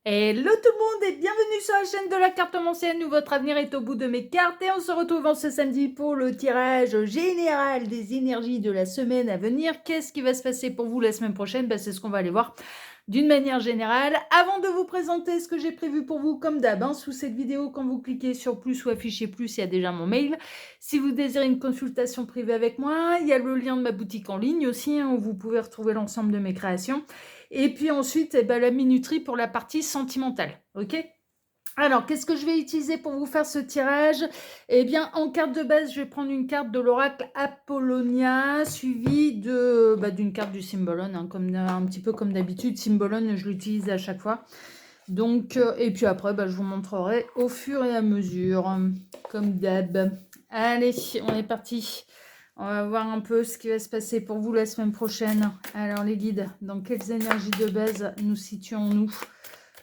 Hello tout le monde et bienvenue sur la chaîne de la cartomancienne où votre avenir est au bout de mes cartes et on se retrouve en ce samedi pour le tirage général des énergies de la semaine à venir. Qu'est-ce qui va se passer pour vous la semaine prochaine? C'est ce qu'on va aller voir d'une manière générale. Avant de vous présenter ce que j'ai prévu pour vous, comme d'hab, sous cette vidéo, quand vous cliquez sur plus ou affichez plus, il y a déjà mon mail. Si vous désirez une consultation privée avec moi, il y a le lien de ma boutique en ligne aussi, où vous pouvez retrouver l'ensemble de mes créations. Et puis ensuite, la minuterie pour la partie sentimentale, ok? Alors, qu'est-ce que je vais utiliser pour vous faire ce tirage? Eh bien, en carte de base, je vais prendre une carte de l'oracle Apollonia, suivie d'une carte du Symbolon, un petit peu comme d'habitude. Symbolon, je l'utilise à chaque fois. Donc, et puis après, je vous montrerai au fur et à mesure, comme d'hab. Allez, on est parti. On va voir un peu ce qui va se passer pour vous la semaine prochaine. Alors, les guides, dans quelles énergies de base nous situons-nous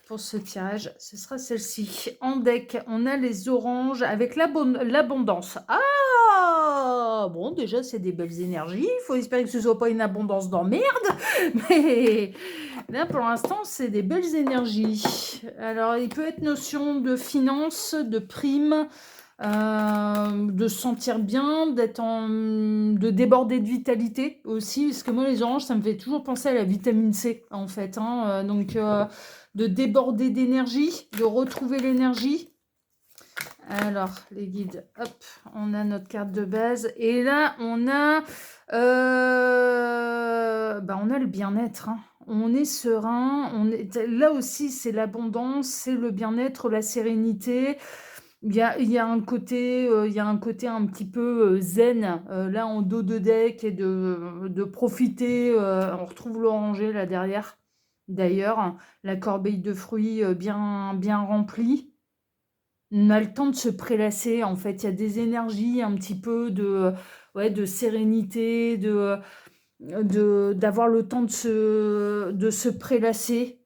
pour ce tirage? Ce sera celle-ci. En deck, on a les oranges avec l'abondance. Ah bon, déjà, c'est des belles énergies. Il faut espérer que ce ne soit pas une abondance d'emmerde. Mais là, pour l'instant, c'est des belles énergies. Alors, il peut être notion de finance, de prime, de se sentir bien, de déborder de vitalité aussi, parce que moi les oranges ça me fait toujours penser à la vitamine C en fait, de déborder d'énergie, de retrouver l'énergie. Alors les guides, hop, on a notre carte de base et là on a le bien-être, on est serein, là aussi c'est l'abondance, c'est le bien-être, la sérénité. Il y a un côté, un petit peu zen, là en dos de deck, et de profiter. On retrouve l'oranger là derrière, d'ailleurs, la corbeille de fruits bien remplie. On a le temps de se prélasser, en fait. Il y a des énergies un petit peu de sérénité, d'avoir le temps de se prélasser.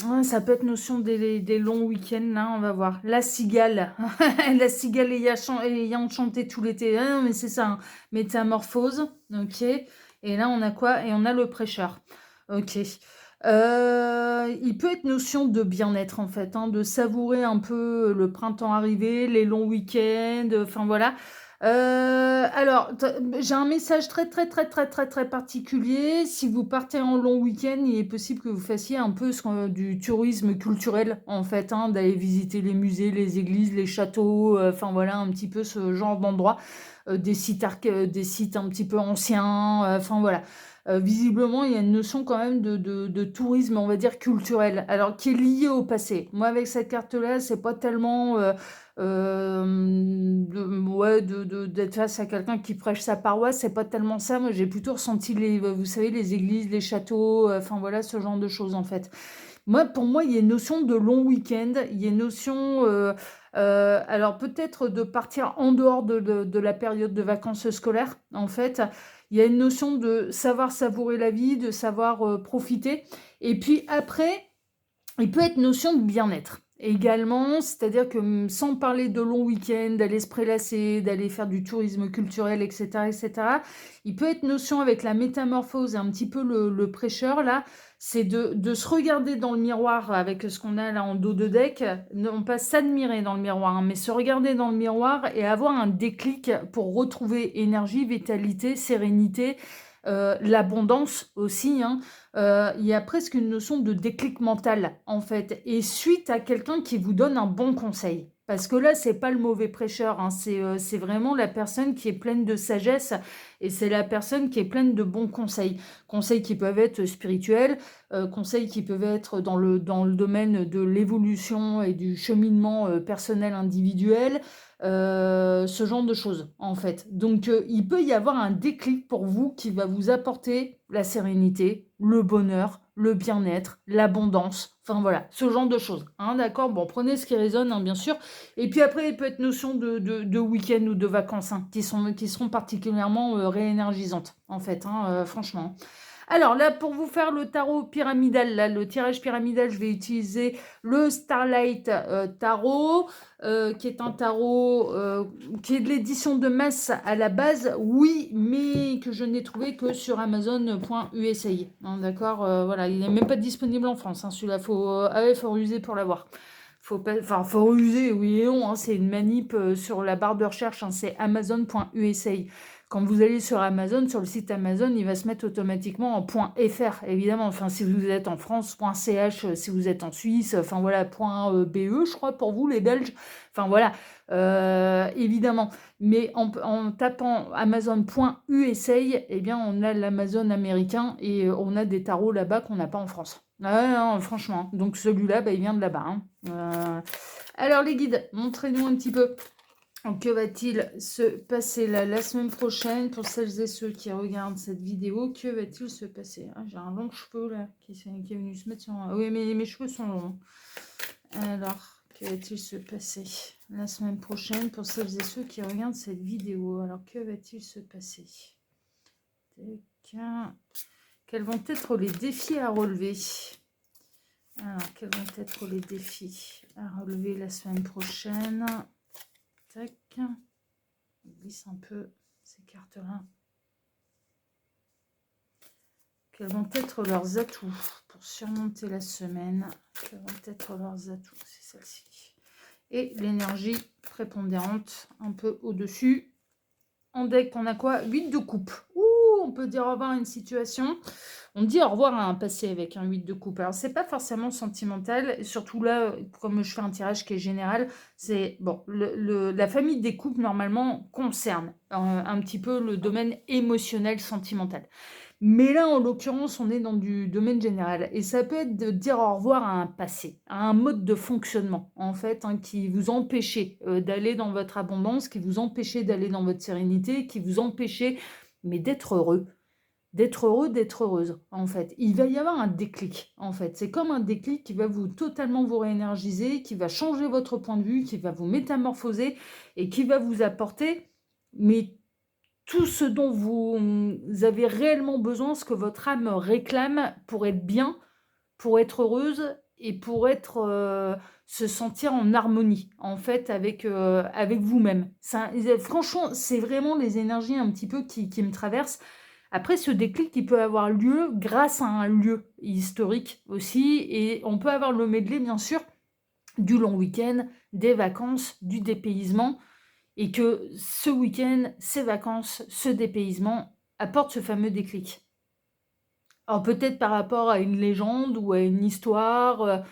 Ouais, ça peut être notion des longs week-ends, là, on va voir. La cigale, la cigale ayant chanté tout l'été. Ah non, mais c'est ça, métamorphose, ok. Et là, on a quoi? Et on a le prêcheur, ok. Il peut être notion de bien-être, en fait, de savourer un peu le printemps arrivé, les longs week-ends, enfin voilà. Alors, j'ai un message très très très très très très particulier. Si vous partez en long week-end, il est possible que vous fassiez un peu du tourisme culturel, en fait, d'aller visiter les musées, les églises, les châteaux, enfin voilà, un petit peu ce genre d'endroit, des sites un petit peu anciens, enfin voilà. Visiblement, il y a une notion quand même de tourisme, on va dire, culturel, alors qui est lié au passé. Moi, avec cette carte-là, c'est pas tellement d'être face à quelqu'un qui prêche sa paroisse, c'est pas tellement ça. Moi, j'ai plutôt ressenti vous savez, les églises, les châteaux, enfin voilà, ce genre de choses en fait. Pour moi, il y a une notion de long week-end, il y a une notion, alors peut-être de partir en dehors de la période de vacances scolaires, en fait. Il y a une notion de savoir savourer la vie, de savoir profiter. Et puis après, il peut être notion de bien-être également, c'est-à-dire que sans parler de long week-end, d'aller se prélasser, d'aller faire du tourisme culturel, etc., etc., il peut être notion avec la métamorphose et un petit peu le prêcheur, là, c'est de se regarder dans le miroir avec ce qu'on a là en dos de deck, non pas s'admirer dans le miroir, mais se regarder dans le miroir et avoir un déclic pour retrouver énergie, vitalité, sérénité, l'abondance aussi, il y a presque une notion de déclic mental, en fait, et suite à quelqu'un qui vous donne un bon conseil. Parce que là, c'est pas le mauvais prêcheur, c'est vraiment la personne qui est pleine de sagesse et c'est la personne qui est pleine de bons conseils. Conseils qui peuvent être spirituels, conseils qui peuvent être dans le domaine de l'évolution et du cheminement personnel individuel, ce genre de choses, en fait. Donc, il peut y avoir un déclic pour vous qui va vous apporter la sérénité, le bonheur, le bien-être, l'abondance, enfin voilà, ce genre de choses. D'accord? Bon, prenez ce qui résonne, bien sûr. Et puis après, il peut être notion de week-end ou de vacances, qui seront particulièrement réénergisantes, en fait, franchement. Alors là, pour vous faire le tarot pyramidal, là, le tirage pyramidal, je vais utiliser le Starlight Tarot, qui est un tarot qui est de l'édition de masse à la base, oui, mais que je n'ai trouvé que sur Amazon.usa. Hein, d'accord, voilà, il n'est même pas disponible en France. Hein, celui-là, faut ruser pour l'avoir. Faut ruser, oui et non. Hein, c'est une manip sur la barre de recherche. Hein, c'est Amazon.usa. Quand vous allez sur Amazon, sur le site Amazon, il va se mettre automatiquement en .fr, évidemment. Enfin, si vous êtes en France, .ch, si vous êtes en Suisse, enfin voilà, .be, je crois, pour vous, les Belges. Enfin voilà, évidemment. Mais en tapant Amazon.usa, eh bien, on a l'Amazon américain et on a des tarots là-bas qu'on n'a pas en France. Ah, non, franchement. Donc celui-là, bah, il vient de là-bas. Hein. Alors les guides, montrez-nous un petit peu. Que va-t-il se passer là la semaine prochaine pour celles et ceux qui regardent cette vidéo? Que va-t-il se passer? J'ai un long cheveu là qui est venu se mettre sur... Oui, mais mes cheveux sont longs. Alors, que va-t-il se passer la semaine prochaine pour celles et ceux qui regardent cette vidéo? Alors, que va-t-il se passer? Quels vont être les défis à relever? Alors, quels vont être les défis à relever la semaine prochaine? Tac. On glisse un peu ces cartes-là. Quels vont être leurs atouts pour surmonter la semaine? Quels vont être leurs atouts? C'est celle-ci. Et l'énergie prépondérante un peu au-dessus. En deck, on a quoi? 8 de coupe. Ouh, on peut dire au revoir à une situation. On dit au revoir à un passé avec un 8 de coupe. Alors, c'est pas forcément sentimental. Et surtout là, comme je fais un tirage qui est général, c'est... Bon, la famille des coupes, normalement, concerne un petit peu le domaine émotionnel, sentimental. Mais là, en l'occurrence, on est dans du domaine général. Et ça peut être de dire au revoir à un passé, à un mode de fonctionnement, en fait, hein, qui vous empêchait d'aller dans votre abondance, qui vous empêchait d'aller dans votre sérénité, qui vous empêchait, mais d'être heureux, d'être heureuse, en fait. Il va y avoir un déclic, en fait. C'est comme un déclic qui va totalement vous réénergiser, qui va changer votre point de vue, qui va vous métamorphoser et qui va vous apporter, mais tout ce dont vous avez réellement besoin, ce que votre âme réclame pour être bien, pour être heureuse et pour se sentir en harmonie, en fait, avec vous-même. Franchement, c'est vraiment les énergies un petit peu qui me traversent. Après, ce déclic, il peut avoir lieu grâce à un lieu historique aussi, et on peut avoir le medley, bien sûr, du long week-end, des vacances, du dépaysement, et que ce week-end, ces vacances, ce dépaysement apportent ce fameux déclic. Alors peut-être par rapport à une légende ou à une histoire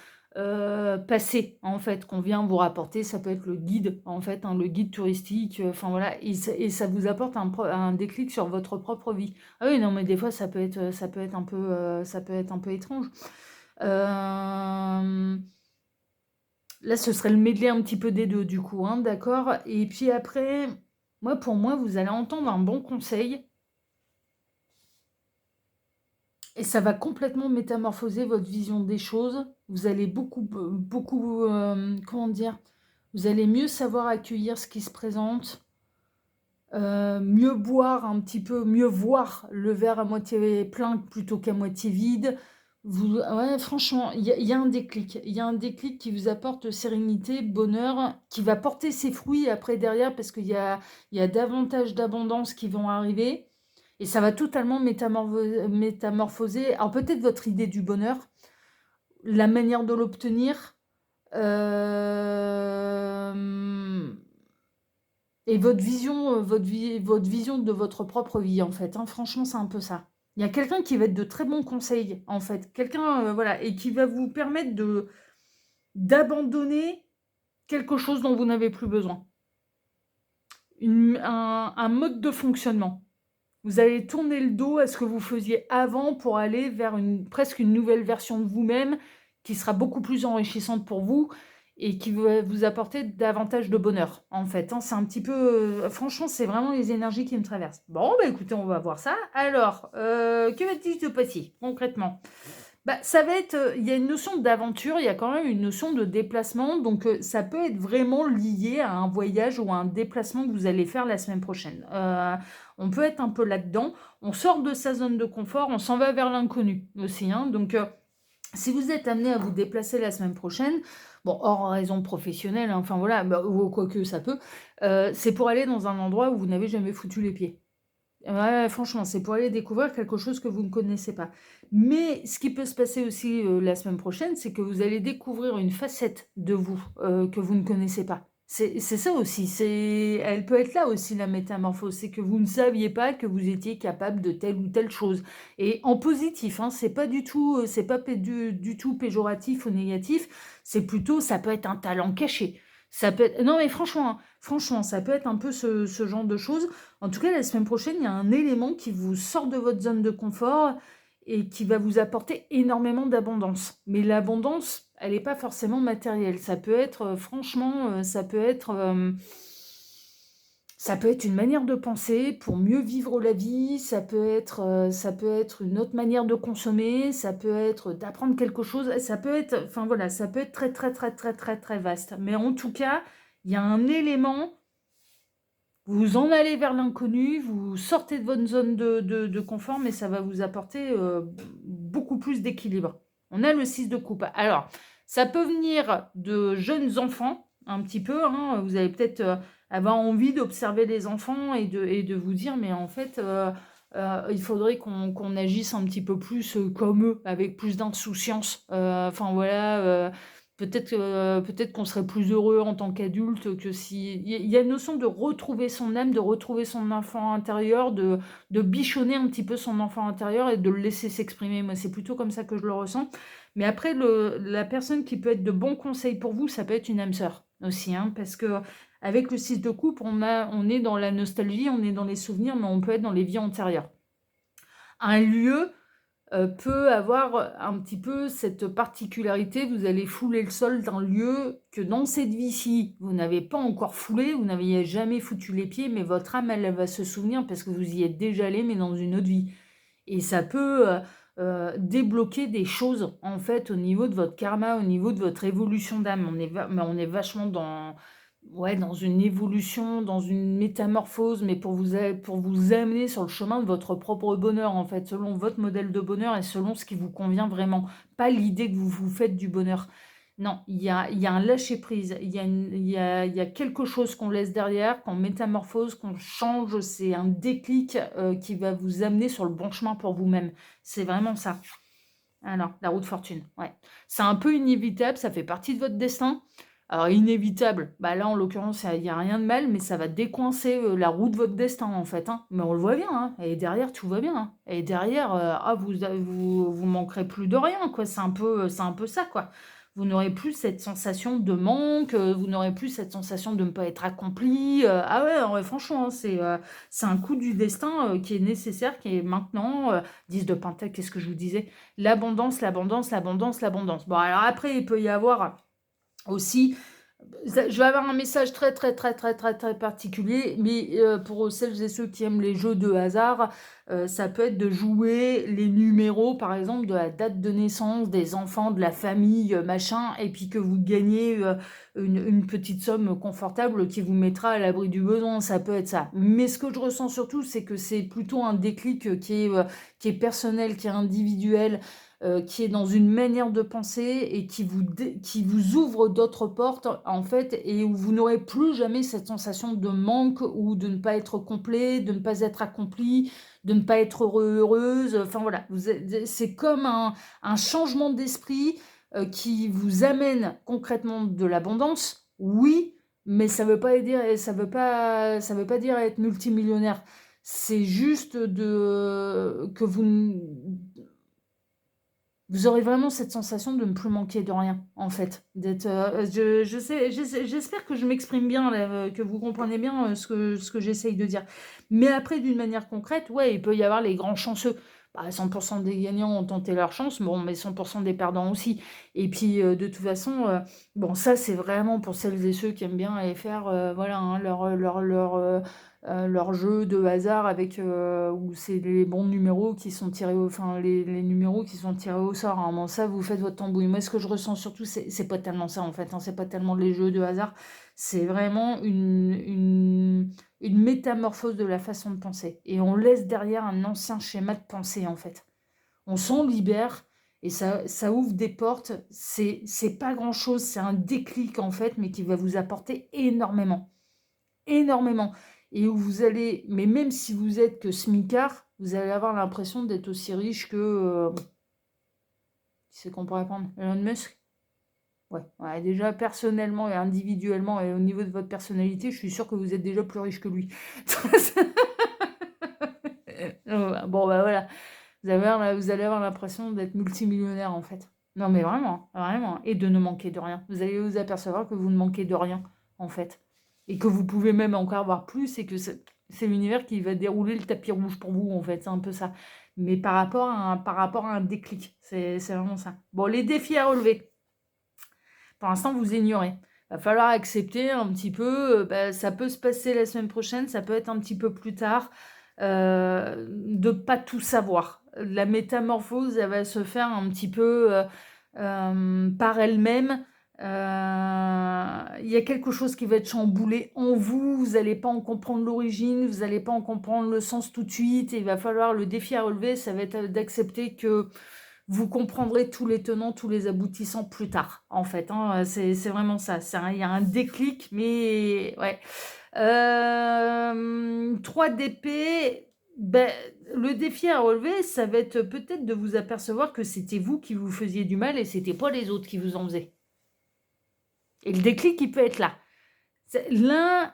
passée, en fait, qu'on vient vous rapporter. Ça peut être le guide, en fait, hein, le guide touristique, enfin voilà, et ça vous apporte un déclic sur votre propre vie. Ah oui, non, mais des fois, ça peut être un peu étrange. Là, ce serait le medley un petit peu des deux, du coup, hein, d'accord? Et puis après, pour moi, vous allez entendre un bon conseil. Et ça va complètement métamorphoser votre vision des choses. Vous allez beaucoup, comment dire? Vous allez mieux savoir accueillir ce qui se présente. Mieux boire un petit peu, mieux voir le verre à moitié plein plutôt qu'à moitié vide. Ouais, franchement, il y a un déclic. Il y a un déclic qui vous apporte sérénité, bonheur, qui va porter ses fruits après derrière parce qu'il y a davantage d'abondance qui vont arriver. Et ça va totalement métamorphoser. Alors peut-être votre idée du bonheur, la manière de l'obtenir, et votre vision de votre propre vie, en fait. Hein. Franchement, c'est un peu ça. Il y a quelqu'un qui va être de très bons conseils, en fait. Quelqu'un, voilà, et qui va vous permettre d'abandonner quelque chose dont vous n'avez plus besoin. Un mode de fonctionnement. Vous allez tourner le dos à ce que vous faisiez avant pour aller vers presque une nouvelle version de vous-même qui sera beaucoup plus enrichissante pour vous et qui va vous apporter davantage de bonheur, en fait. Hein. C'est un petit peu... franchement, c'est vraiment les énergies qui me traversent. Bon, bah écoutez, on va voir ça. Alors, que va-t-il se passer, concrètement? Bah, ça va être, il y a une notion d'aventure, il y a quand même une notion de déplacement, donc ça peut être vraiment lié à un voyage ou à un déplacement que vous allez faire la semaine prochaine. On peut être un peu là-dedans. On sort de sa zone de confort, on s'en va vers l'inconnu aussi, hein, donc si vous êtes amené à vous déplacer la semaine prochaine, bon, hors raison professionnelle, hein, enfin voilà, bah, ou quoique ça peut, c'est pour aller dans un endroit où vous n'avez jamais foutu les pieds. Ouais, franchement, c'est pour aller découvrir quelque chose que vous ne connaissez pas. Mais ce qui peut se passer aussi, la semaine prochaine, c'est que vous allez découvrir une facette de vous, que vous ne connaissez pas. C'est ça aussi, elle peut être là aussi la métamorphose, c'est que vous ne saviez pas que vous étiez capable de telle ou telle chose et en positif, hein, c'est pas du tout, c'est pas du tout péjoratif ou négatif, c'est plutôt ça peut être un talent caché. Ça peut être non mais franchement, hein, franchement, ça peut être un peu ce genre de choses. En tout cas, la semaine prochaine, il y a un élément qui vous sort de votre zone de confort et qui va vous apporter énormément d'abondance. Mais l'abondance, elle n'est pas forcément matérielle. Ça peut être, franchement, ça peut être une manière de penser pour mieux vivre la vie. Ça peut être une autre manière de consommer. Ça peut être d'apprendre quelque chose. Ça peut être, enfin voilà, ça peut être très, très, très, très, très, très vaste. Mais en tout cas, il y a un élément vous en allez vers l'inconnu, vous sortez de votre zone de confort, mais ça va vous apporter beaucoup plus d'équilibre. On a le 6 de coupe. Alors, ça peut venir de jeunes enfants, un petit peu, hein. Vous allez peut-être avoir envie d'observer les enfants et de vous dire, mais en fait, il faudrait qu'on agisse un petit peu plus comme eux, avec plus d'insouciance. Enfin voilà, peut-être qu'on serait plus heureux en tant qu'adulte que si il y a une notion de retrouver son âme, de retrouver son enfant intérieur, de bichonner un petit peu son enfant intérieur et de le laisser s'exprimer. Moi, c'est plutôt comme ça que je le ressens. Mais après, la personne qui peut être de bons conseils pour vous, ça peut être une âme sœur aussi, hein, parce que avec le 6 de coupe, on est dans la nostalgie, on est dans les souvenirs, mais on peut être dans les vies antérieures. Un lieu peut avoir un petit peu cette particularité, vous allez fouler le sol d'un lieu que dans cette vie-ci, vous n'avez pas encore foulé, vous n'aviez jamais foutu les pieds, mais votre âme, elle va se souvenir parce que vous y êtes déjà allé, mais dans une autre vie. Et ça peut débloquer des choses, en fait, au niveau de votre karma, au niveau de votre évolution d'âme. Mais on est vachement dans, ouais, dans une évolution, dans une métamorphose, mais pour vous amener sur le chemin de votre propre bonheur, en fait, selon votre modèle de bonheur et selon ce qui vous convient vraiment. Pas l'idée que vous vous faites du bonheur. Non, il y a un lâcher-prise, il y a quelque chose qu'on laisse derrière, qu'on métamorphose, qu'on change, c'est un déclic qui va vous amener sur le bon chemin pour vous-même. C'est vraiment ça. Alors, la roue de fortune, ouais. C'est un peu inévitable, ça fait partie de votre destin. Alors, inévitable, bah là, en l'occurrence, il n'y a rien de mal, mais ça va décoincer la roue de votre destin, en fait, hein. Mais on le voit bien, hein. Et derrière, tout va bien, hein. Et derrière, vous manquerez plus de rien, quoi. C'est un peu ça, quoi. Vous n'aurez plus cette sensation de manque, vous n'aurez plus cette sensation de ne pas être accompli. Ah ouais, ouais, franchement, hein, c'est un coup du destin qui est nécessaire, qui est maintenant. 10 de Pentacle, qu'est-ce que je vous disais? L'abondance, l'abondance, l'abondance, l'abondance. Bon, alors après, il peut y avoir aussi, je vais avoir un message très très très très très très particulier, mais pour celles et ceux qui aiment les jeux de hasard, ça peut être de jouer les numéros, par exemple, de la date de naissance des enfants, de la famille, machin, et puis que vous gagnez une petite somme confortable qui vous mettra à l'abri du besoin, ça peut être ça. Mais ce que je ressens surtout, c'est que c'est plutôt un déclic qui est personnel, qui est individuel, qui est dans une manière de penser et qui vous ouvre d'autres portes, en fait, et où vous n'aurez plus jamais cette sensation de manque ou de ne pas être complet, de ne pas être accompli, de ne pas être heureux, heureuse. Enfin voilà, c'est comme un changement d'esprit qui vous amène concrètement de l'abondance, oui, mais ça veut pas dire être multimillionnaire. C'est juste que vous aurez vraiment cette sensation de ne plus manquer de rien, en fait. J'espère que je m'exprime bien, là, que vous comprenez bien ce que j'essaye de dire. Mais après, d'une manière concrète, ouais, il peut y avoir les grands chanceux. bah, 100 des gagnants ont tenté leur chance, bon, mais 100 des perdants aussi. Et puis, de toute façon, bon, ça, c'est vraiment pour celles et ceux qui aiment bien aller faire, voilà, hein, leur jeu de hasard avec, où c'est les bons numéros qui sont tirés enfin, les numéros qui sont tirés au sort, hein. Bon, ça, vous faites votre tambouille. Moi, ce que je ressens surtout, c'est pas tellement ça, en fait, hein, c'est pas tellement les jeux de hasard, c'est vraiment une métamorphose de la façon de penser. Et on laisse derrière un ancien schéma de pensée, en fait. On s'en libère et ça ouvre des portes. C'est pas grand-chose, c'est un déclic, en fait, mais qui va vous apporter énormément. Énormément. Et où vous allez, mais même si vous êtes que smicard, vous allez avoir l'impression d'être aussi riche que, qui c'est qu'on pourrait prendre? Elon Musk? Ouais, déjà personnellement et individuellement et au niveau de votre personnalité, je suis sûre que vous êtes déjà plus riche que lui. Bon, bah voilà, vous allez avoir l'impression d'être multimillionnaire en fait. Non, mais vraiment, vraiment, et de ne manquer de rien. Vous allez vous apercevoir que vous ne manquez de rien en fait, et que vous pouvez même encore avoir plus, et que c'est l'univers qui va dérouler le tapis rouge pour vous en fait, c'est un peu ça. Mais par rapport à un déclic, c'est vraiment ça. Bon, les défis à relever. Pour l'instant, vous ignorez. Va falloir accepter un petit peu, bah, ça peut se passer la semaine prochaine, ça peut être un petit peu plus tard, de pas tout savoir. La métamorphose, elle va se faire un petit peu, par elle-même. Il y a quelque chose qui va être chamboulé en vous, vous allez pas en comprendre l'origine, vous allez pas en comprendre le sens tout de suite, et il va falloir le défi à relever, ça va être d'accepter que vous comprendrez tous les tenants, tous les aboutissants plus tard, en fait, hein, c'est vraiment ça. Il y a un déclic, mais ouais. 3 d'épée, ben, le défi à relever, ça va être peut-être de vous apercevoir que c'était vous qui vous faisiez du mal et c'était pas les autres qui vous en faisaient. Et le déclic, il peut être là. L'un,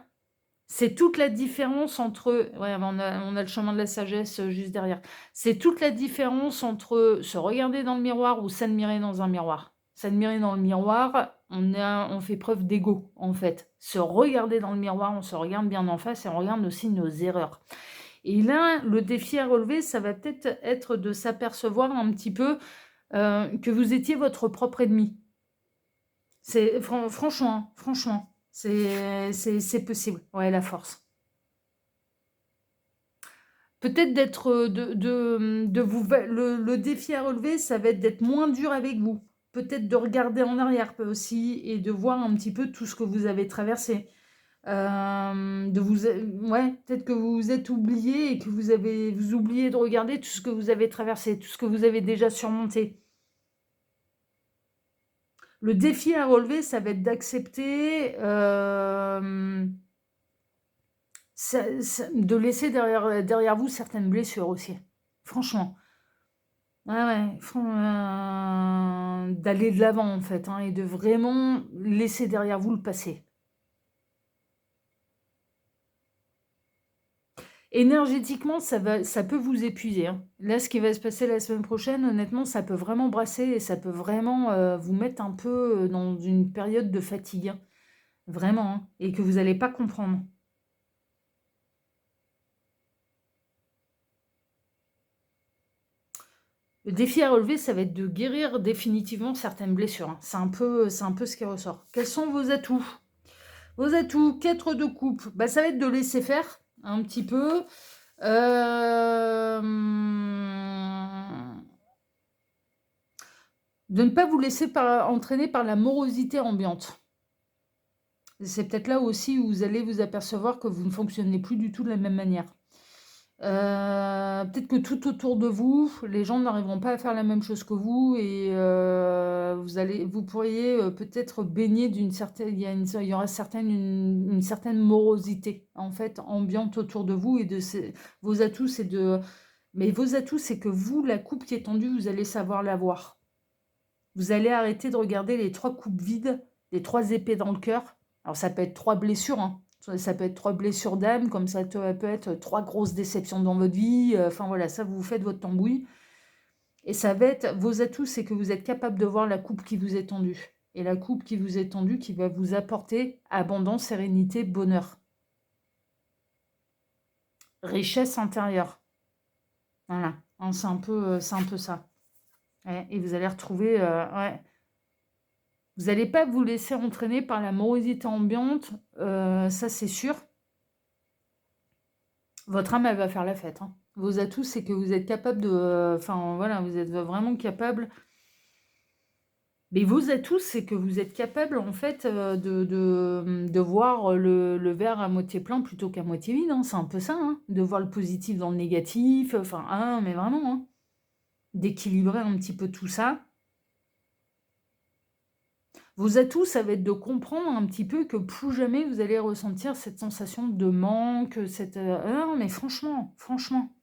c'est toute la différence entre... Ouais, on a le chemin de la sagesse juste derrière. C'est toute la différence entre se regarder dans le miroir ou s'admirer dans un miroir. S'admirer dans le miroir, on fait preuve d'ego, en fait. Se regarder dans le miroir, on se regarde bien en face et on regarde aussi nos erreurs. Et là, le défi à relever, ça va peut-être être de s'apercevoir un petit peu que vous étiez votre propre ennemi. Franchement, c'est possible. Ouais, la force. Peut-être d'être, de vous le défi à relever, ça va être d'être moins dur avec vous. Peut-être de regarder en arrière aussi et de voir un petit peu tout ce que vous avez traversé. Ouais, peut-être que vous vous êtes oublié et que vous oubliez de regarder tout ce que vous avez traversé, tout ce que vous avez déjà surmonté. Le défi à relever, ça va être d'accepter, de laisser derrière vous certaines blessures aussi. Franchement. Ouais, d'aller de l'avant en fait, hein, et de vraiment laisser derrière vous le passé. Énergétiquement, ça peut vous épuiser, hein. Là, ce qui va se passer la semaine prochaine, honnêtement, ça peut vraiment brasser et ça peut vraiment vous mettre un peu dans une période de fatigue, hein. Vraiment, hein, et que vous n'allez pas comprendre. Le défi à relever, ça va être de guérir définitivement certaines blessures, hein. C'est un peu ce qui ressort. Quels sont vos atouts? Vos atouts, 4 de coupe, bah, ça va être de laisser faire un petit peu. De ne pas vous laisser entraîner par la morosité ambiante. C'est peut-être là aussi où vous allez vous apercevoir que vous ne fonctionnez plus du tout de la même manière. Peut-être que tout autour de vous, les gens n'arriveront pas à faire la même chose que vous et vous pourriez peut-être baigner d'une certaine, il y aura une certaine morosité en fait ambiante autour de vous et vos atouts, mais vos atouts, c'est que vous, la coupe qui est tendue, vous allez savoir la voir. Vous allez arrêter de regarder les 3 coupes vides, les 3 épées dans le cœur. Alors ça peut être 3 blessures, hein. Ça peut être 3 blessures d'âme, comme ça peut être 3 grosses déceptions dans votre vie. Enfin voilà, ça vous faites votre tambouille. Et ça va être, vos atouts, c'est que vous êtes capable de voir la coupe qui vous est tendue. Et la coupe qui vous est tendue qui va vous apporter abondance, sérénité, bonheur. Richesse intérieure. Voilà. hein, c'est un peu ça. Ouais, et vous allez retrouver... ouais. Vous n'allez pas vous laisser entraîner par la morosité ambiante, ça c'est sûr. Votre âme, elle va faire la fête, hein. Vos atouts, c'est que vous êtes capable de... Enfin, voilà, vous êtes vraiment capable... Mais vos atouts, c'est que vous êtes capable, en fait, de voir le verre à moitié plein plutôt qu'à moitié vide, hein. C'est un peu ça, hein. De voir le positif dans le négatif. Enfin, ah, mais vraiment, hein. D'équilibrer un petit peu tout ça. Vos atouts, ça va être de comprendre un petit peu que plus jamais vous allez ressentir cette sensation de manque, cette... non, mais franchement, franchement.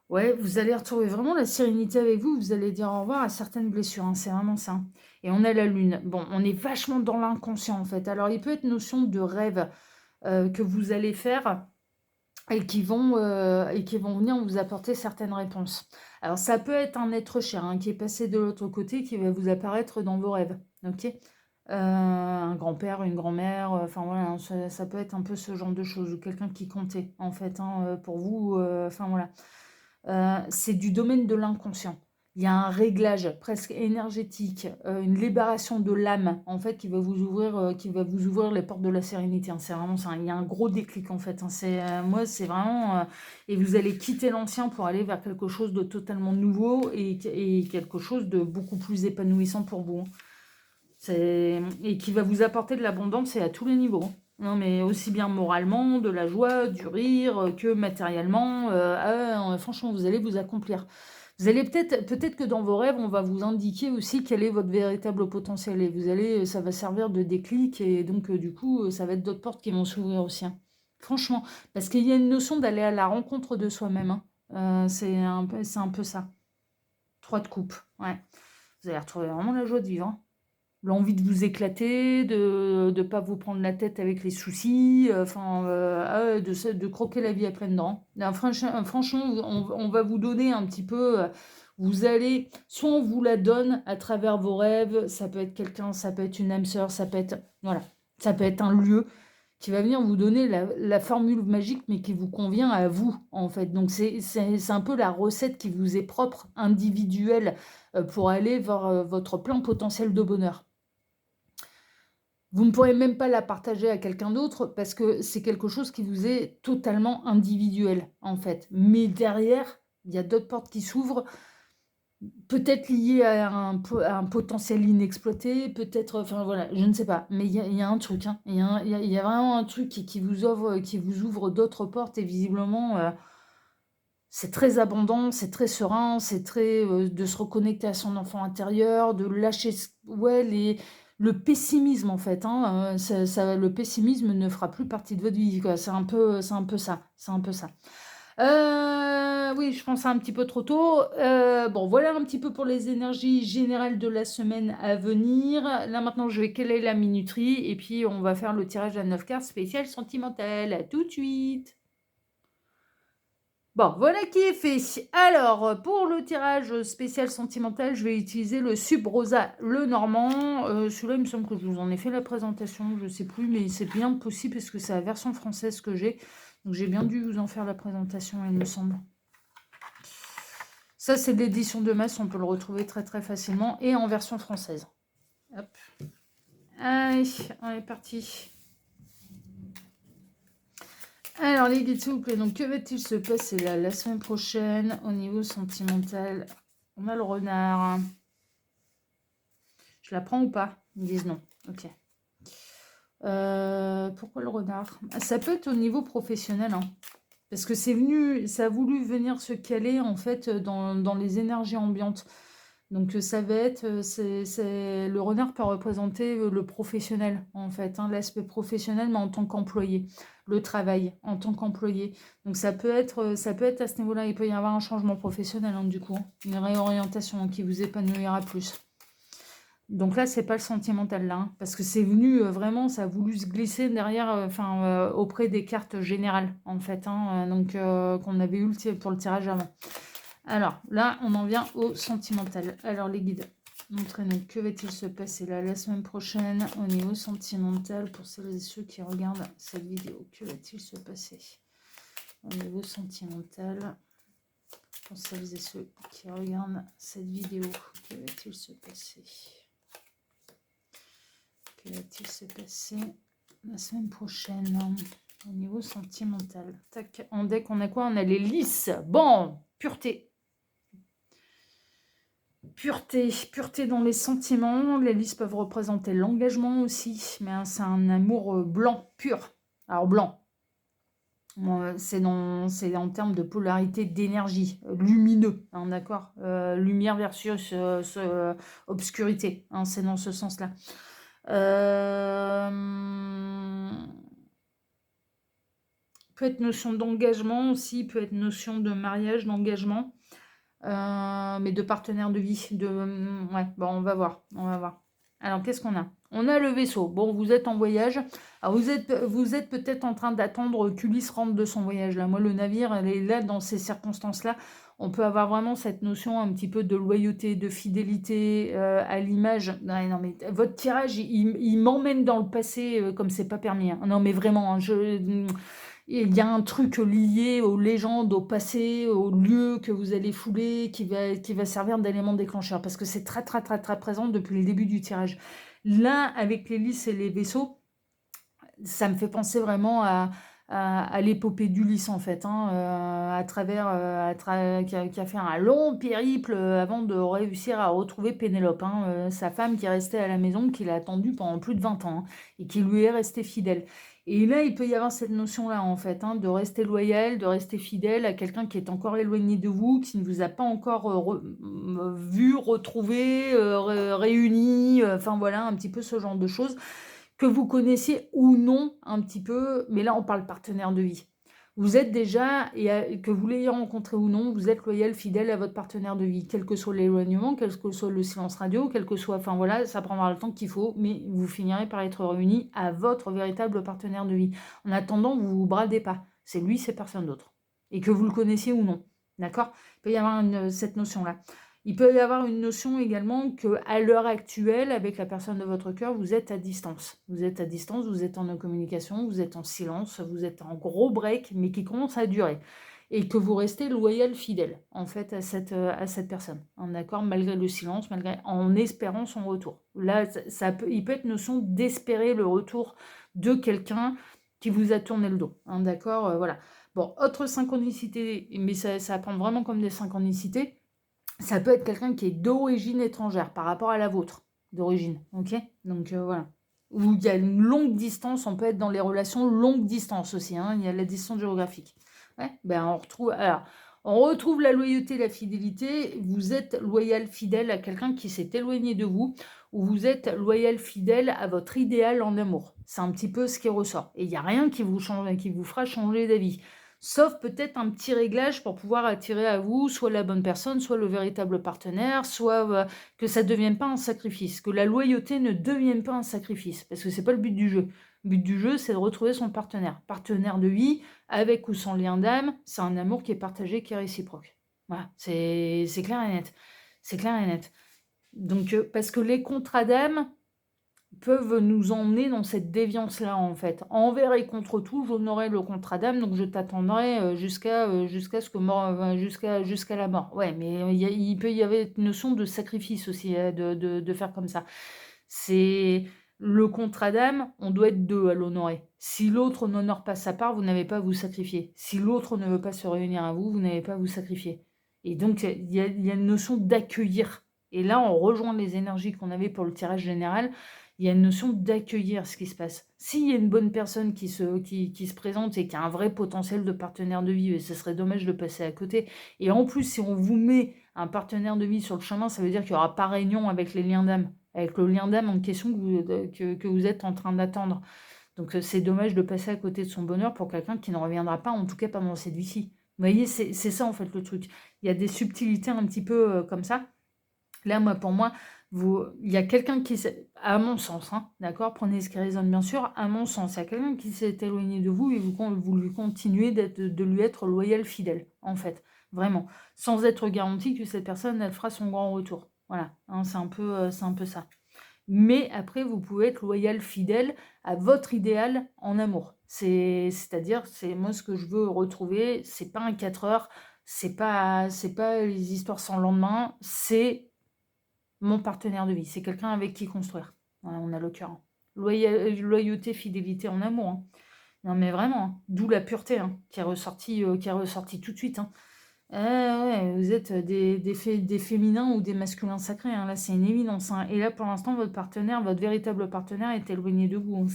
Ouais, vous allez retrouver vraiment la sérénité avec vous. Vous allez dire au revoir à certaines blessures, hein, c'est vraiment ça. Et on a la lune. Bon, on est vachement dans l'inconscient, en fait. Alors, il peut être notion de rêve que vous allez faire et qui vont venir vous apporter certaines réponses. Alors, ça peut être un être cher, hein, qui est passé de l'autre côté, qui va vous apparaître dans vos rêves. Ok. Un grand-père, une grand-mère, enfin voilà, hein, ça peut être un peu ce genre de choses, ou quelqu'un qui comptait, en fait, hein, pour vous, enfin voilà. C'est du domaine de l'inconscient. Il y a un réglage presque énergétique, une libération de l'âme, en fait, qui va vous ouvrir les portes de la sérénité, hein. C'est vraiment ça. Il y a un gros déclic, en fait, hein. Moi, c'est vraiment... et vous allez quitter l'ancien pour aller vers quelque chose de totalement nouveau et quelque chose de beaucoup plus épanouissant pour vous, hein. Et qui va vous apporter de l'abondance et à tous les niveaux, hein. Non, mais aussi bien moralement, de la joie, du rire, que matériellement. Franchement, vous allez vous accomplir. Vous allez peut-être que dans vos rêves, on va vous indiquer aussi quel est votre véritable potentiel. Et vous allez, ça va servir de déclic. Et donc, du coup, ça va être d'autres portes qui vont s'ouvrir aussi, hein. Franchement, parce qu'il y a une notion d'aller à la rencontre de soi-même, hein. C'est un peu ça. 3 de coupe, ouais. Vous allez retrouver vraiment la joie de vivre, hein. L'envie de vous éclater, de ne pas vous prendre la tête avec les soucis, de croquer la vie à pleines dents. Là, franchement, on va vous donner un petit peu... vous allez... Soit on vous la donne à travers vos rêves, ça peut être quelqu'un, ça peut être une âme sœur, ça peut être... Voilà, ça peut être un lieu qui va venir vous donner la formule magique, mais qui vous convient à vous, en fait. Donc, c'est un peu la recette qui vous est propre, individuelle, pour aller vers votre plein potentiel de bonheur. Vous ne pourrez même pas la partager à quelqu'un d'autre parce que c'est quelque chose qui vous est totalement individuel, en fait. Mais derrière, il y a d'autres portes qui s'ouvrent, peut-être liées à un potentiel inexploité, peut-être, enfin voilà, je ne sais pas. Mais il y a un truc, hein. Il y a vraiment un truc qui vous ouvre d'autres portes et visiblement, c'est très abondant, c'est très serein, c'est très de se reconnecter à son enfant intérieur, de lâcher ouais, le pessimisme en fait, hein, le pessimisme ne fera plus partie de votre vie, quoi. C'est un peu ça. C'est un peu ça. Oui, je pense un petit peu trop tôt. Bon, voilà un petit peu pour les énergies générales de la semaine à venir. Là maintenant, je vais caler la minuterie et puis on va faire le tirage à 9 cartes spécial sentimental. À tout de suite. Bon, voilà qui est fait. Alors, pour le tirage spécial sentimental, je vais utiliser le Sub-Rosa Le Normand. Celui-là, il me semble que je vous en ai fait la présentation, je ne sais plus, mais c'est bien possible parce que c'est la version française que j'ai. Donc, j'ai bien dû vous en faire la présentation, il me semble. Ça, c'est de l'édition de masse, on peut le retrouver très très facilement et en version française. Hop. Allez, on est parti. Alors les guides, s'il vous plaît, donc que va-t-il se passer là la semaine prochaine au niveau sentimental? On a le renard. Je la prends ou pas? Ils me disent non. Ok. Pourquoi le renard? Ça peut être au niveau professionnel, hein, parce que ça a voulu venir se caler en fait dans les énergies ambiantes. Donc ça va être, le renard peut représenter le professionnel en fait, hein, l'aspect professionnel, mais en tant qu'employé, le travail en tant qu'employé. Donc ça peut être à ce niveau-là, il peut y avoir un changement professionnel, hein, du coup, une réorientation, hein, qui vous épanouira plus. Donc là, c'est pas le sentimental là, hein, parce que c'est venu vraiment, ça a voulu se glisser derrière, auprès des cartes générales en fait, hein, donc qu'on avait eu pour le tirage avant. Alors là, on en vient au sentimental. Alors les guides, Montrez-nous, que va-t-il se passer là la semaine prochaine au niveau sentimental pour celles et ceux qui regardent cette vidéo? Que va-t-il se passer au niveau sentimental pour celles et ceux qui regardent cette vidéo? Que va-t-il se passer? Que va-t-il se passer la semaine prochaine au niveau sentimental? Tac, en deck, on a quoi? On a les lys. Bon, pureté. Pureté dans les sentiments. Les lys peuvent représenter l'engagement aussi, mais c'est un amour blanc, pur. Alors blanc, c'est en termes de polarité d'énergie, lumineux, hein, d'accord, lumière versus obscurité, hein, c'est dans ce sens-là. Peut être notion d'engagement aussi, peut être notion de mariage, d'engagement. Mais de partenaire de vie. Ouais, bon, on va voir. Alors, qu'est-ce qu'on a? On a le vaisseau. Bon, vous êtes en voyage. Alors, vous êtes peut-être en train d'attendre qu'Ulysse rentre de son voyage. Là, moi, le navire, elle est là, dans ces circonstances-là. On peut avoir vraiment cette notion un petit peu de loyauté, de fidélité à l'image. Non, mais votre tirage, il m'emmène dans le passé comme c'est pas permis, hein. Non, mais vraiment, hein, il y a un truc lié aux légendes, au passé, aux lieux que vous allez fouler, qui va servir d'élément déclencheur, parce que c'est très, très, très, très présent depuis le début du tirage. Là, avec les lys et les vaisseaux, ça me fait penser vraiment à l'épopée d'Ulysse, en fait, hein, qui a fait un long périple avant de réussir à retrouver Pénélope, hein, sa femme qui restait à la maison, qui l'a attendue pendant plus de 20 ans, hein, et qui lui est restée fidèle. Et là, il peut y avoir cette notion-là, en fait, hein, de rester loyal, de rester fidèle à quelqu'un qui est encore éloigné de vous, qui ne vous a pas encore vu, retrouvé, réuni, enfin voilà, un petit peu ce genre de choses, que vous connaissiez ou non un petit peu, mais là on parle partenaire de vie. Vous êtes déjà, et que vous l'ayez rencontré ou non, vous êtes loyal, fidèle à votre partenaire de vie, quel que soit l'éloignement, quel que soit le silence radio, quel que soit, enfin voilà, ça prendra le temps qu'il faut, mais vous finirez par être réunis à votre véritable partenaire de vie. En attendant, vous vous bradez pas, c'est lui, c'est personne d'autre, et que vous le connaissiez ou non, d'accord? Il peut y avoir cette notion-là. Il peut y avoir une notion également qu'à l'heure actuelle, avec la personne de votre cœur, vous êtes à distance. Vous êtes à distance, vous êtes en non-communication, vous êtes en silence, vous êtes en gros break, mais qui commence à durer. Et que vous restez loyal, fidèle, en fait, à cette personne. D'accord, malgré le silence, en espérant son retour. Là, il peut être notion d'espérer le retour de quelqu'un qui vous a tourné le dos. D'accord, voilà. Bon, autre synchronicité, mais ça prend vraiment comme des synchronicités. Ça peut être quelqu'un qui est d'origine étrangère par rapport à la vôtre d'origine, ok? Donc voilà. Ou il y a une longue distance, on peut être dans les relations longue distance aussi, hein, il y a la distance géographique. Ouais, ben on retrouve la loyauté, la fidélité. Vous êtes loyal, fidèle à quelqu'un qui s'est éloigné de vous, ou vous êtes loyal, fidèle à votre idéal en amour. C'est un petit peu ce qui ressort. Et il n'y a rien qui vous fera changer d'avis. Sauf peut-être un petit réglage pour pouvoir attirer à vous soit la bonne personne, soit le véritable partenaire, soit que ça ne devienne pas un sacrifice, que la loyauté ne devienne pas un sacrifice, parce que c'est pas le but du jeu. Le but du jeu, c'est de retrouver son partenaire. Partenaire de vie, avec ou sans lien d'âme, c'est un amour qui est partagé, qui est réciproque. Voilà, c'est clair et net. C'est clair et net. Donc, parce que les contrats d'âme peuvent nous emmener dans cette déviance-là, en fait. Envers et contre tout, j'honorerai le contrat d'âme, donc je t'attendrai jusqu'à ce que jusqu'à la mort. Ouais, mais il peut y avoir une notion de sacrifice aussi, de faire comme ça. C'est le contrat d'âme, on doit être deux à l'honorer. Si l'autre n'honore pas sa part, vous n'avez pas à vous sacrifier. Si l'autre ne veut pas se réunir à vous, vous n'avez pas à vous sacrifier. Et donc, il y a une notion d'accueillir. Et là, on rejoint les énergies qu'on avait pour le tirage général. Il y a une notion d'accueillir ce qui se passe. S'il y a une bonne personne qui se présente et qui a un vrai potentiel de partenaire de vie, et ce serait dommage de passer à côté. Et en plus, si on vous met un partenaire de vie sur le chemin, ça veut dire qu'il n'y aura pas réunion avec les liens d'âme, avec le lien d'âme en question que vous êtes en train d'attendre. Donc c'est dommage de passer à côté de son bonheur pour quelqu'un qui ne reviendra pas, en tout cas pas dans cette vie-ci. Vous voyez, c'est ça en fait le truc. Il y a des subtilités un petit peu comme ça. Là, pour moi, il y a quelqu'un qui, à mon sens, hein, d'accord, prenez ce qui résonne bien sûr, à mon sens, il y a quelqu'un qui s'est éloigné de vous et vous lui continuez de lui être loyal, fidèle, en fait, vraiment, sans être garanti que cette personne, elle fera son grand retour. Voilà, hein, c'est un peu ça. Mais après, vous pouvez être loyal, fidèle à votre idéal en amour. C'est-à-dire, c'est moi ce que je veux retrouver, c'est pas un 4 heures, c'est pas les histoires sans lendemain, c'est mon partenaire de vie, c'est quelqu'un avec qui construire. Voilà, on a le cœur, hein. Loyauté, fidélité en amour, hein. Non mais vraiment, hein. D'où la pureté, hein, qui est ressortie tout de suite, hein. Ouais, vous êtes des féminins ou des masculins sacrés, hein. Là, c'est une évidence, hein. Et là, pour l'instant, votre partenaire, votre véritable partenaire est éloigné de vous, hein.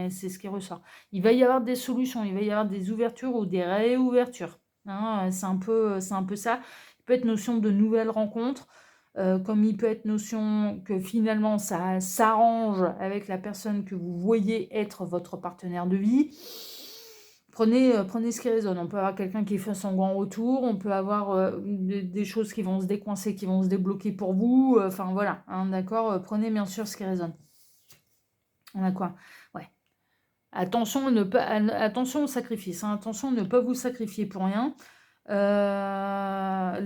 C'est ce qui ressort. Il va y avoir des solutions, il va y avoir des ouvertures ou des réouvertures, hein. C'est un peu ça. Il peut être notion de nouvelles rencontres, comme il peut être notion que finalement, ça s'arrange avec la personne que vous voyez être votre partenaire de vie. Prenez ce qui résonne. On peut avoir quelqu'un qui fait son grand retour, on peut avoir des choses qui vont se décoincer, qui vont se débloquer pour vous. Enfin voilà, hein, d'accord. Prenez bien sûr ce qui résonne. On a quoi? Ouais. Attention au sacrifice, hein. Attention à ne pas vous sacrifier pour rien. Là,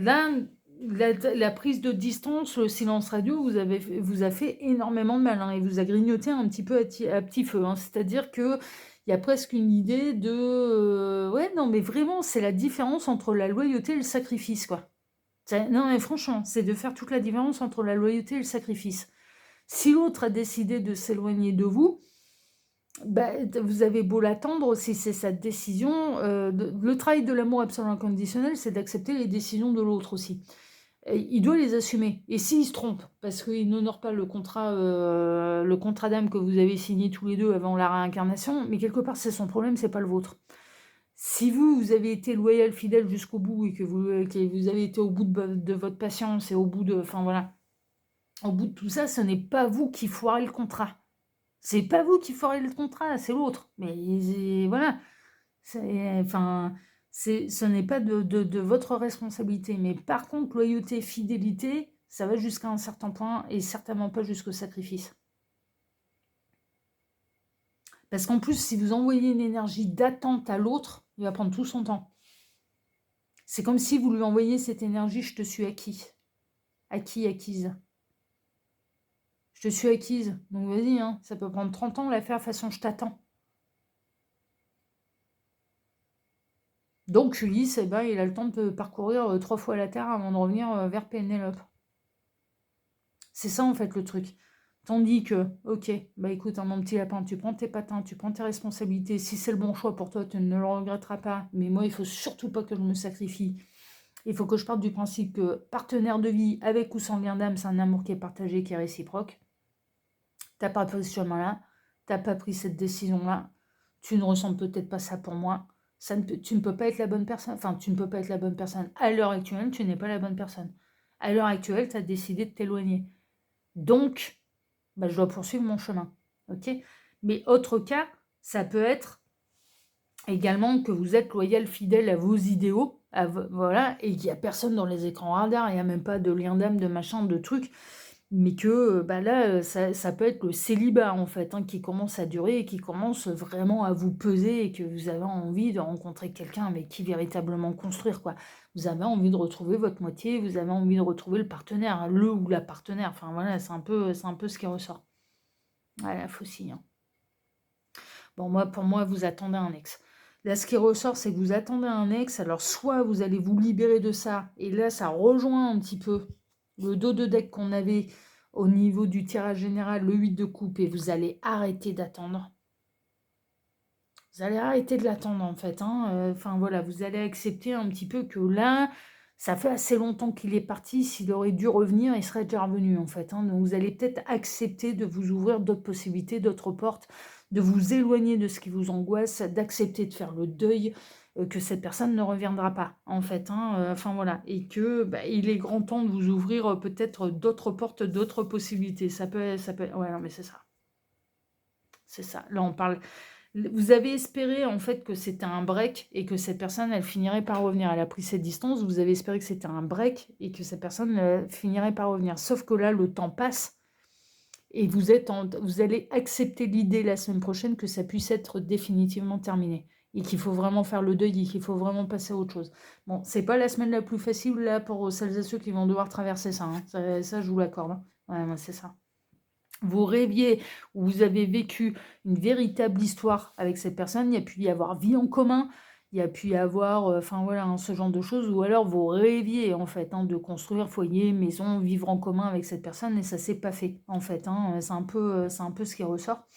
la prise de distance, le silence radio, vous a fait énormément de mal, hein, et vous a grignoté un petit peu à petit feu, hein. C'est-à-dire que il y a presque une idée de ouais, non, mais vraiment, c'est la différence entre la loyauté et le sacrifice, quoi. Non, mais franchement, c'est de faire toute la différence entre la loyauté et le sacrifice. Si l'autre a décidé de s'éloigner de vous, bah, vous avez beau l'attendre, si c'est sa décision, le travail de l'amour absolu inconditionnel, c'est d'accepter les décisions de l'autre aussi. Et il doit les assumer. Et s'il se trompe, parce qu'il n'honore pas le contrat d'âme que vous avez signé tous les deux avant la réincarnation, mais quelque part, c'est son problème, c'est pas le vôtre. Si vous avez été loyal, fidèle jusqu'au bout et que vous avez été au bout de votre patience et au bout de, enfin voilà, au bout de tout ça, ce n'est pas vous qui foirez le contrat. C'est pas vous qui foirez le contrat, c'est l'autre. Mais voilà, enfin, ce n'est pas de votre responsabilité. Mais par contre, loyauté, fidélité, ça va jusqu'à un certain point et certainement pas jusqu'au sacrifice. Parce qu'en plus, si vous envoyez une énergie d'attente à l'autre, il va prendre tout son temps. C'est comme si vous lui envoyiez cette énergie, je te suis acquis. Acquise. Je te suis acquise. Donc vas-y, hein, ça peut prendre 30 ans l'affaire façon je t'attends. Donc Ulysse, eh ben, il a le temps de parcourir 3 fois la Terre avant de revenir vers Pénélope. C'est ça en fait le truc. Tandis que, ok, bah écoute, hein, mon petit lapin, tu prends tes patins, tu prends tes responsabilités. Si c'est le bon choix pour toi, tu ne le regretteras pas. Mais moi, il faut surtout pas que je me sacrifie. Il faut que je parte du principe que partenaire de vie, avec ou sans lien d'âme, c'est un amour qui est partagé, qui est réciproque. T'as pas pris ce chemin-là, t'as pas pris cette décision-là, tu ne ressens peut-être pas ça pour moi. Tu ne peux pas être la bonne personne. Enfin, tu ne peux pas être la bonne personne. À l'heure actuelle, tu n'es pas la bonne personne. À l'heure actuelle, tu as décidé de t'éloigner. Donc, bah, je dois poursuivre mon chemin. Ok. Mais autre cas, ça peut être également que vous êtes loyal, fidèle à vos idéaux, voilà, et qu'il n'y a personne dans les écrans radars, il n'y a même pas de lien d'âme, de machin, de trucs. Mais que bah là, ça peut être le célibat en fait, hein, qui commence à durer et qui commence vraiment à vous peser et que vous avez envie de rencontrer quelqu'un avec qui véritablement construire, quoi. Vous avez envie de retrouver votre moitié, vous avez envie de retrouver le partenaire, hein, le ou la partenaire. Enfin voilà, c'est un peu ce qui ressort. Voilà, faucille, hein. Bon, pour moi, vous attendez un ex. Là, ce qui ressort, c'est que vous attendez un ex. Alors, soit vous allez vous libérer de ça, et là, ça rejoint un petit peu le dos de deck qu'on avait au niveau du tirage général, le 8 de coupe, et vous allez arrêter d'attendre. Vous allez arrêter de l'attendre, en fait, hein. Enfin, voilà, vous allez accepter un petit peu que là, ça fait assez longtemps qu'il est parti. S'il aurait dû revenir, il serait déjà revenu, en fait, hein. Donc, vous allez peut-être accepter de vous ouvrir d'autres possibilités, d'autres portes, de vous éloigner de ce qui vous angoisse, d'accepter de faire le deuil que cette personne ne reviendra pas, en fait, hein. Enfin, voilà. Et que bah, il est grand temps de vous ouvrir peut-être d'autres portes, d'autres possibilités. Ça peut... Ouais, non, mais c'est ça. C'est ça. Là, on parle... Vous avez espéré en fait que c'était un break et que cette personne, elle finirait par revenir. Elle a pris cette distance, vous avez espéré que c'était un break et que cette personne finirait par revenir. Sauf que là, le temps passe et vous allez accepter l'idée la semaine prochaine que ça puisse être définitivement terminé. et qu'il faut vraiment faire le deuil et qu'il faut vraiment passer à autre chose. Bon, c'est pas la semaine la plus facile là pour celles et ceux qui vont devoir traverser ça, hein. Ça, je vous l'accorde, hein. Ouais, moi, c'est ça. Vous rêviez ou vous avez vécu une véritable histoire avec cette personne, il y a pu y avoir vie en commun, il y a pu y avoir, enfin voilà, hein, ce genre de choses, ou alors vous rêviez en fait, hein, de construire foyer, maison, vivre en commun avec cette personne et ça s'est pas fait en fait, hein, c'est un peu ce qui ressort.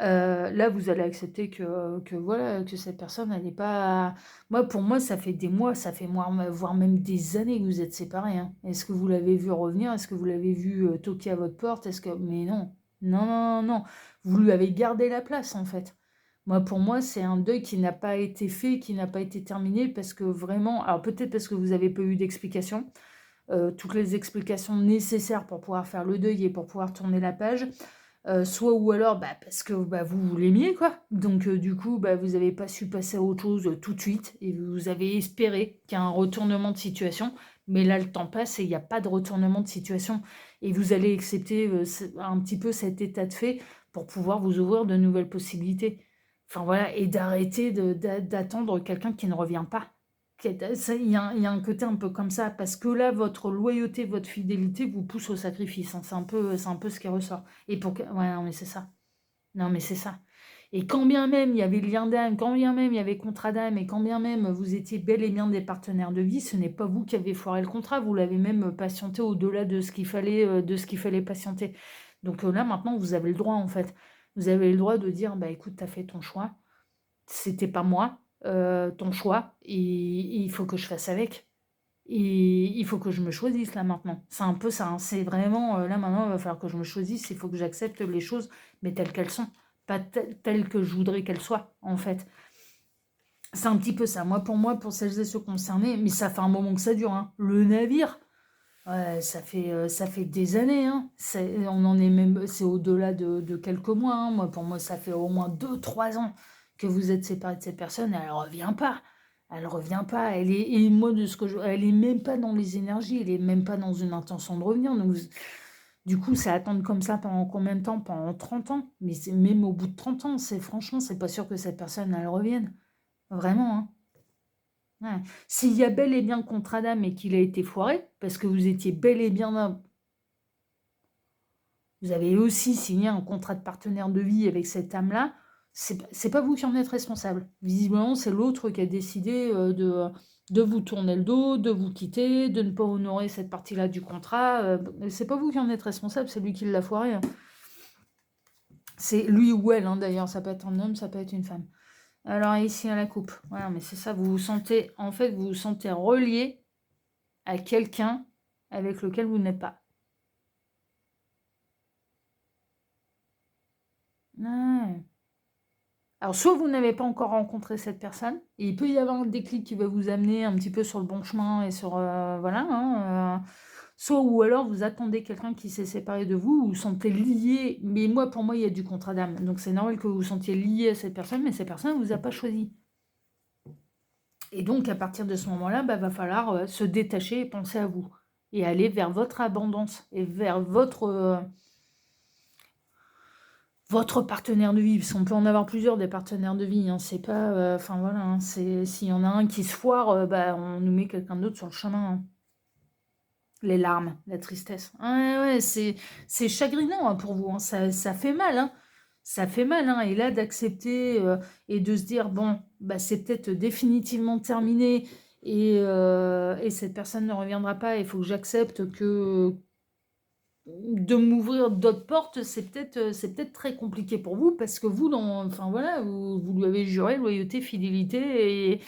Là, vous allez accepter que voilà, que cette personne, elle est pas. Moi, pour moi, ça fait des mois, ça fait voire même des années que vous êtes séparés, hein. Est-ce que vous l'avez vu revenir? Est-ce que vous l'avez vu toquer à votre porte? Est-ce que. Mais non. Non, non, non, non. Vous lui avez gardé la place, en fait. Moi, pour moi, c'est un deuil qui n'a pas été fait, qui n'a pas été terminé, parce que vraiment. Alors, peut-être parce que vous n'avez pas eu d'explication, toutes les explications nécessaires pour pouvoir faire le deuil et pour pouvoir tourner la page. Soit ou alors parce que vous l'aimiez, quoi. Donc, du coup, vous n'avez pas su passer à autre chose tout de suite et vous avez espéré qu'il y a un retournement de situation. Mais là, le temps passe et il n'y a pas de retournement de situation. Et vous allez accepter un petit peu cet état de fait pour pouvoir vous ouvrir de nouvelles possibilités. Enfin voilà, et d'arrêter d'attendre quelqu'un qui ne revient pas. Il y a un côté un peu comme ça, parce que là, votre loyauté, votre fidélité vous pousse au sacrifice, hein. C'est un peu ce qui ressort. Ouais, non, mais c'est ça. Non, mais c'est ça. Et quand bien même il y avait lien d'âme, quand bien même il y avait contrat d'âme, et quand bien même vous étiez bel et bien des partenaires de vie, ce n'est pas vous qui avez foiré le contrat, vous l'avez même patienté au-delà de ce qu'il fallait patienter. Donc là, maintenant, vous avez le droit, en fait. Vous avez le droit de dire, écoute, t'as fait ton choix, c'était pas moi, ton choix, et il faut que je fasse avec. Et il faut que je me choisisse là maintenant. C'est un peu ça, hein. C'est vraiment, là maintenant, il va falloir que je me choisisse, il faut que j'accepte les choses, mais telles qu'elles sont, pas telles que je voudrais qu'elles soient, en fait. C'est un petit peu ça. Moi, pour celles et ceux concernés, mais ça fait un moment que ça dure, hein. Le navire, ouais, ça fait des années, hein. On en est même, c'est au-delà de quelques mois, hein. Pour moi, ça fait au moins 2, 3 ans que vous êtes séparés de cette personne, et elle revient pas. Elle revient pas. Et moi, elle est même pas dans les énergies, elle est même pas dans une intention de revenir. Donc, du coup, ça attend comme ça pendant combien de temps? Pendant 30 ans. Mais c'est même au bout de 30 ans, franchement, c'est pas sûr que cette personne, elle revienne. Vraiment, hein. Ouais. S'il y a bel et bien contrat d'âme et qu'il a été foiré, parce que vous étiez bel et bien, vous avez aussi signé un contrat de partenaire de vie avec cette âme-là, c'est pas vous qui en êtes responsable. Visiblement, c'est l'autre qui a décidé de vous tourner le dos, de vous quitter, de ne pas honorer cette partie-là du contrat. C'est pas vous qui en êtes responsable, c'est lui qui l'a foiré, hein. C'est lui ou elle, hein, d'ailleurs, ça peut être un homme, ça peut être une femme. Alors ici à la coupe, voilà, mais c'est ça, vous vous sentez, en fait, vous vous sentez relié à quelqu'un avec lequel vous n'êtes pas. Ouais. Alors, soit vous n'avez pas encore rencontré cette personne, et il peut y avoir un déclic qui va vous amener un petit peu sur le bon chemin et sur, voilà, hein, soit ou alors vous attendez quelqu'un qui s'est séparé de vous, vous vous sentez lié, mais pour moi, il y a du contrat d'âme. Donc, c'est normal que vous vous sentiez lié à cette personne, mais cette personne ne vous a pas choisi. Et donc, à partir de ce moment-là, va falloir se détacher et penser à vous. Et aller vers votre abondance et vers votre partenaire de vie. Parce qu'on peut en avoir plusieurs des partenaires de vie, hein. C'est pas. Enfin voilà, hein, s'il y en a un qui se foire, on nous met quelqu'un d'autre sur le chemin, hein. Les larmes, la tristesse. Ouais, ouais, c'est chagrinant, hein, pour vous, hein. Ça fait mal, hein. Ça fait mal, hein. Et là, d'accepter et de se dire, bon, c'est peut-être définitivement terminé et cette personne ne reviendra pas, il faut que j'accepte que de m'ouvrir d'autres portes, c'est peut-être très compliqué pour vous parce que vous, enfin voilà, vous lui avez juré loyauté, fidélité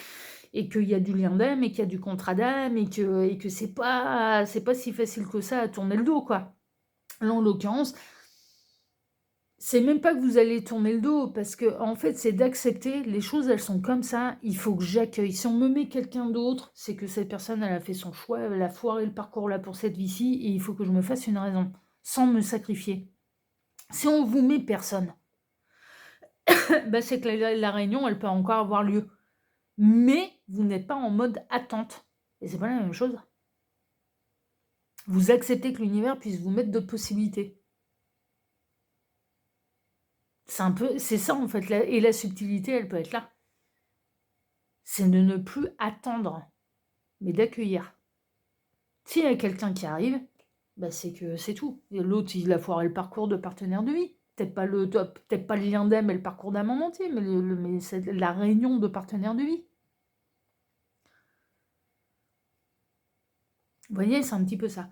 et qu'il y a du lien d'âme et qu'il y a du contrat d'âme et que c'est pas si facile que ça à tourner le dos, quoi. Là, en l'occurrence, c'est même pas que vous allez tourner le dos, parce que en fait, c'est d'accepter les choses, elles sont comme ça, il faut que j'accueille. Si on me met quelqu'un d'autre, c'est que cette personne, elle a fait son choix, elle a foiré le parcours là pour cette vie-ci, et il faut que je me fasse une raison, sans me sacrifier. Si on vous met personne, c'est que la réunion, elle peut encore avoir lieu. Mais vous n'êtes pas en mode attente. Et c'est pas la même chose. Vous acceptez que l'univers puisse vous mettre d'autres possibilités. C'est ça en fait, et la subtilité, elle peut être là. c'est de ne plus attendre, mais d'accueillir. S'il y a quelqu'un qui arrive, bah c'est que c'est tout. Et l'autre, il a foiré le parcours de partenaire de vie. Peut-être pas le top, peut-être pas le lien d'âme et le parcours d'un monde entier, mais, mais c'est la réunion de partenaires de vie. Vous voyez, c'est un petit peu ça.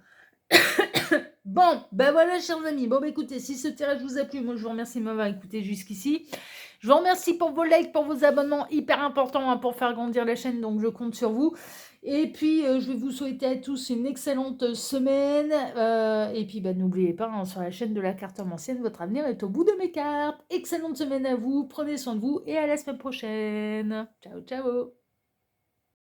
Bon, ben voilà, chers amis. Bon, bah écoutez, si ce tirage vous a plu, moi je vous remercie de m'avoir écouté jusqu'ici. Je vous remercie pour vos likes, pour vos abonnements, hyper important pour faire grandir la chaîne, donc je compte sur vous. Et puis, je vais vous souhaiter à tous une excellente semaine. Et puis, bah, n'oubliez pas, hein, sur la chaîne de la cartomancienne, votre avenir est au bout de mes cartes. Excellente semaine à vous, prenez soin de vous et à la semaine prochaine. Ciao, ciao.